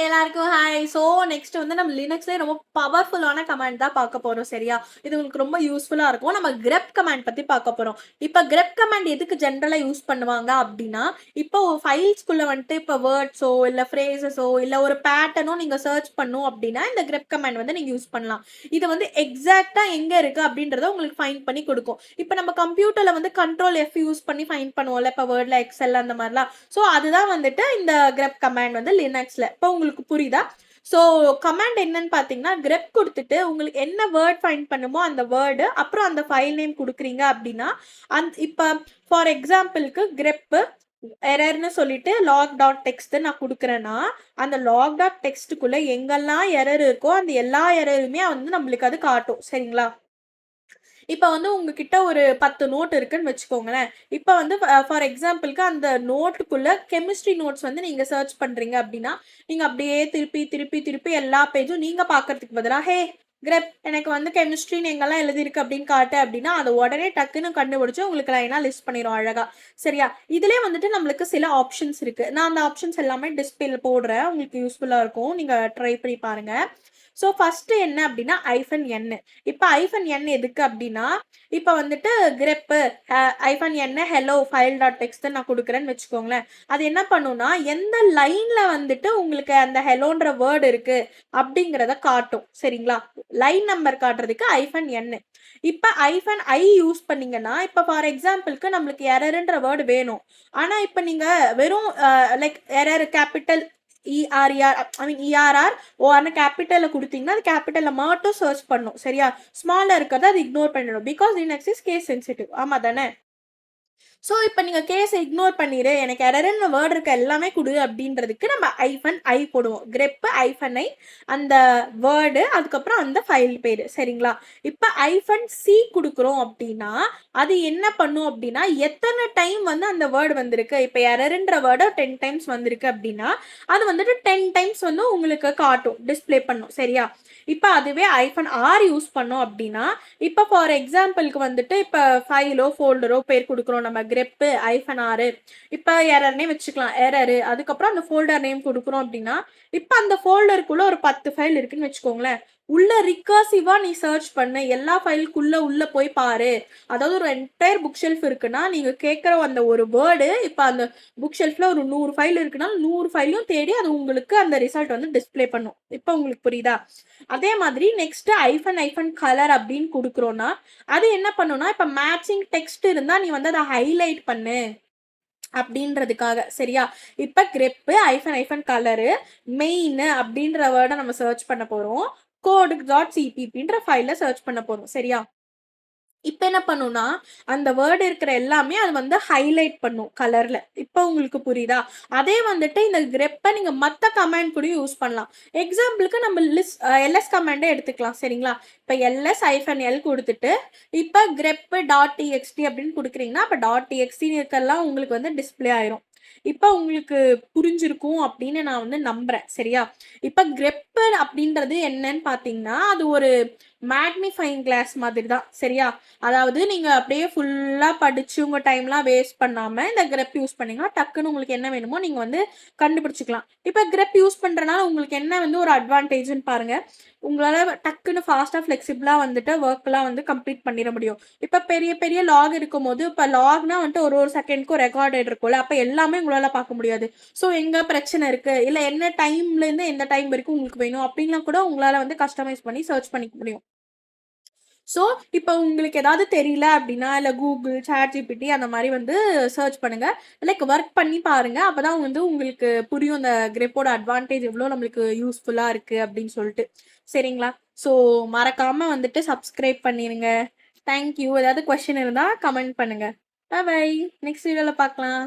எல்லாருக்கும் hi. So next வந்து நம்ம லினக்ஸ்லேயே ரொம்ப பவர்ஃபுல்லான கமாண்ட் தான் பார்க்க போறோம். சரியா? இது உங்களுக்கு ரொம்ப யூஸ்ஃபுல்லா இருக்கும். நம்ம grep கமாண்ட் பத்தி பார்க்க போறோம். இப்ப grep கமாண்ட் எதுக்கு ஜென்ரலா யூஸ் பண்ணுவாங்க அப்படின்னா, இப்போ ஃபைல்ஸ்குள்ள வந்துட்டு இப்போ வேர்ட்ஸோ இல்ல ஃப்ரேசஸோ இல்ல ஒரு பேட்டர்னோ நீங்க சர்ச் பண்ணும் அப்படின்னா இந்த grep கமாண்ட் வந்து நீங்க யூஸ் பண்ணலாம். இது வந்து எக்ஸாக்ட்டா எங்க இருக்கு அப்படின்றத உங்களுக்கு ஃபைண்ட் பண்ணி கொடுக்கும். இப்போ நம்ம கம்ப்யூட்டர்ல வந்து கண்ட்ரோல் F யூஸ் பண்ணி ஃபைண்ட் பண்ணுவோம்ல. இப்போ வேர்ட்ல எக்ஸல் அந்த மாதிரிலாம். ஸோ அதுதான் வந்துட்டு இந்த grep கமாண்ட் வந்து லினக்ஸ்ல. இப்போ உங்களுக்கு புரியுதா? ஸோ கமாண்ட் என்னன்னு பார்த்தீங்கன்னா, grep குடுத்துட்டு உங்களுக்கு என்ன வேர்ட் ஃபைண்ட் பண்ணுமோ அந்த வேர்டு, அப்புறம் அந்த ஃபைல் நேம் குடுக்குறீங்க அப்படின்னா, இப்ப ஃபார் எக்ஸாம்பிள்க்கு grep எரர்ன்னு சொல்லிட்டு log.txt நான் குடுக்குறேன்னா, அந்த log.txtக்குள்ள எங்கெல்லாம் எரர் இருக்கோ அந்த எல்லா எரருமே வந்து நம்மளுக்கு அது காட்டும். சரிங்களா? இப்ப வந்து உங்ககிட்ட ஒரு 10 நோட் இருக்குன்னு வச்சுக்கோங்களேன். இப்ப வந்து ஃபார் எக்ஸாம்பிள்க்கு அந்த நோட்டுக்குள்ள கெமிஸ்ட்ரி நோட்ஸ் வந்து நீங்க சர்ச் பண்றீங்க அப்படின்னா, நீங்க அப்படியே திருப்பி, திருப்பி, திருப்பி எல்லா பேஜும் நீங்க பார்க்கறதுக்கு பதிலா, "ஹே கிரெப் எனக்கு வந்து கெமிஸ்ட்ரின்னு எங்கெல்லாம் எழுதியிருக்கு அப்படின்னு காட்டு" அப்படின்னா, அத உடனே டக்குன்னு கண்டுபிடிச்சு உங்களுக்கு லைனா லிஸ்ட் பண்ணிரும் அழகா. சரியா? இதுலயே வந்துட்டு நம்மளுக்கு சில ஆப்ஷன்ஸ் இருக்கு. நான் அந்த ஆப்ஷன்ஸ் எல்லாமே டிஸ்ப்ளேல போடுறேன். உங்களுக்கு யூஸ்ஃபுல்லா இருக்கும். நீங்க ட்ரை பண்ணி பாருங்க. ஸோ ஃபர்ஸ்ட் என்ன அப்படின்னா, -n. இப்ப -n எதுக்கு அப்படின்னா, இப்ப வந்துட்டு grep -n hello file.txt நான் குடுக்குறேன்னு வச்சுக்கோங்களேன். அது என்ன பண்ணும்னா, எந்த லைன்ல வந்துட்டு உங்களுக்கு அந்த ஹெலோன்ற வேர்ட் இருக்கு அப்படிங்கிறத காட்டும். சரிங்களா? லைன் நம்பர் காட்டுறதுக்கு -n. இப்ப -i யூஸ் பண்ணீங்கன்னா, இப்ப ஃபார் எக்ஸாம்பிள்க்கு நம்மளுக்கு எரர்ன்ற வேர்ட் வேணும். ஆனா இப்ப நீங்க வெறும் லைக் எரர் கேப்பிட்டல் ERR ஐ மீன் ERR ஓஆர்ன்னு கேப்பிட்டல்ல குடுத்தீங்கன்னா, அது கேப்பிட்டல்ல மட்டும் சர்ச் பண்ணும். சரியா? ஸ்மால்ல இருக்கிறத அது இக்னோர் பண்ணிடும். Because Linux is case sensitive. ஆமா தானே? ஸோ இப்போ நீங்க கேஸ இக்னோர் பண்ணிரு. எனக்கு எரர்ன்னு வேர்ட் இருக்க எல்லாமே குடு அப்படின்றதுக்கு நம்ம -i போடுவோம். grep -i அந்த வேர்டு அதுக்கப்புறம் அந்த ஃபைல் பேரு. சரிங்களா? இப்ப -c குடுக்குறோம் அப்படின்னா, அது என்ன பண்ணும் அப்படின்னா, எத்தன டைம் வந்து அந்த வேர்ட் வந்திருக்கு. இப்ப எரர்ன்ற வேர்டு 10 டைம்ஸ் வந்திருக்கு அப்படின்னா, அது வந்துட்டு 10 டைம்ஸ் வந்து உங்களுக்கு காட்டும். டிஸ்ப்ளே பண்ணும். சரியா? இப்ப அதுவே -r யூஸ் பண்ணோம் அப்படின்னா, இப்ப ஃபார் எக்ஸாம்பிள்க்கு வந்துட்டு இப்ப ஃபைலோ, ஃபோல்டரோ பேர் குடுக்குறோம் நம்ம grep -r. இப்ப எரர்னே வச்சுக்கலாம். எரரு அதுக்கப்புறம் அந்த ஃபோல்டர் நேம் குடுக்குறோம் அப்படின்னா, இப்ப அந்த ஃபோல்டருக்குள்ள ஒரு 10 ஃபைல் இருக்குன்னு வச்சுக்கோங்களேன். உள்ள ரிகர்சிவா நீ சர்ச் பண்ணு. எல்லா ஃபைலுக்குள்ள உள்ள போய் பாரு. அதாவது ஒரு என்டையர் புக் ஷெல்ஃப் இருக்குன்னா, நீங்க கேட்கிற அந்த ஒரு வேர்டு இப்ப அந்த புக் ஷெல்ஃப்ல ஒரு 100 ஃபைல் இருக்குன்னா, 100 ஃபைலையும் தேடி அது உங்களுக்கு அந்த ரிசல்ட் வந்து டிஸ்ப்ளே பண்ணும். இப்ப உங்களுக்கு புரியுதா? அதே மாதிரி நெக்ஸ்ட் கலர் அப்படின்னு குடுக்குறோம்னா, அது என்ன பண்ணும்னா, இப்ப மேட்சிங் டெக்ஸ்ட் இருந்தா நீ வந்து அத ஹைலைட் பண்ணு அப்படின்றதுக்காக. சரியா? இப்ப grep கலரு மெயின் அப்படின்ற வேர்ட நம்ம சர்ச் பண்ண போறோம். code.cppன்ற ஃபைல்ல சர்ச் பண்ண போறோம். சரியா? இப்ப என்ன பண்ணும்னா, அந்த வேர்ட் இருக்கிற எல்லாமே அது வந்து ஹைலைட் பண்ணும் கலர்ல. இப்ப உங்களுக்கு புரியுதா? அதே வந்துட்டு இந்த grep நீங்க மத்த கமாண்ட் கூடயும் யூஸ் பண்ணலாம். எக்ஸாம்பிள்க்கு நம்ம ls கமாண்டே எடுத்துக்கலாம். சரிங்களா? இப்ப ls-l குடுத்துட்டு, இப்ப grep.txt அப்படின்னு குடுக்குறீங்கன்னா, அப்ப .txt இருக்கெல்லாம் உங்களுக்கு வந்து டிஸ்ப்ளே ஆயிரும். இப்ப உங்களுக்கு புரிஞ்சிருக்கும் அப்படின்னு நான் வந்து நம்புறேன். சரியா? இப்ப grep அப்படின்றது என்னன்னு பார்த்தீங்கன்னா, அது ஒரு மேக்னிஃபையிங் கிளாஸ் மாதிரி தான். சரியா? அதாவது நீங்க அப்படியே ஃபுல்லா படிச்சு உங்க டைம்லாம் வேஸ்ட் பண்ணாம, இந்த grep யூஸ் பண்ணீங்கன்னா, டக்குன்னு உங்களுக்கு என்ன வேணுமோ நீங்க வந்து கண்டுபிடிச்சுக்கலாம். இப்ப grep யூஸ் பண்றனால உங்களுக்கு என்ன வந்து ஒரு அட்வான்டேஜ்ன்னு பாருங்க. உங்களால டக்குன்னு ஃபாஸ்ட்டா, ஃப்ளெக்சிபிளா வந்துட்டு வொர்க்லாம் வந்து கம்ப்ளீட் பண்ணிற முடியும். இப்ப பெரிய பெரிய லாக் இருக்கும்போது, இப்ப லாக்னா வந்துட்டு ஒரு ஒரு செகண்ட்க்கும் ரெக்கார்டட் இருக்கும்ல. அப்ப எல்லாமே உங்களால பார்க்க முடியாது. ஸோ எங்க பிரச்சனை இருக்கு, இல்ல என்ன டைம்லேருந்து எந்த டைம் வரைக்கும் உங்களுக்கு வேணும் அப்படின்லாம் கூட உங்களால வந்து கஸ்டமைஸ் பண்ணி சர்ச் பண்ணிக்க முடியும். ஸோ, இப்ப உங்களுக்கு ஏதாவது தெரியல அப்படின்னா, இல்ல Google, ChatGPT அந்த மாரி வந்து சர்ச் பண்ணுங்க. லைக் ஒர்க் பண்ணி பாருங்க. அப்பதான் வந்து உங்களுக்கு புரியும் இந்த கிரெப்போட அட்வான்டேஜ் எவ்ளோ நம்மளுக்கு யூஸ்ஃபுல்லா இருக்கு அப்படின்னு சொல்லிட்டு. சரிங்களா? ஸோ, மறக்காம வந்துட்டு சப்ஸ்கிரைப் பண்ணிருங்க. Thank you. ஏதாவது கொஸ்டின் இருந்தா கமெண்ட் பண்ணுங்க. Bye bye. நெக்ஸ்ட் வீடியோல பார்க்கலாம்.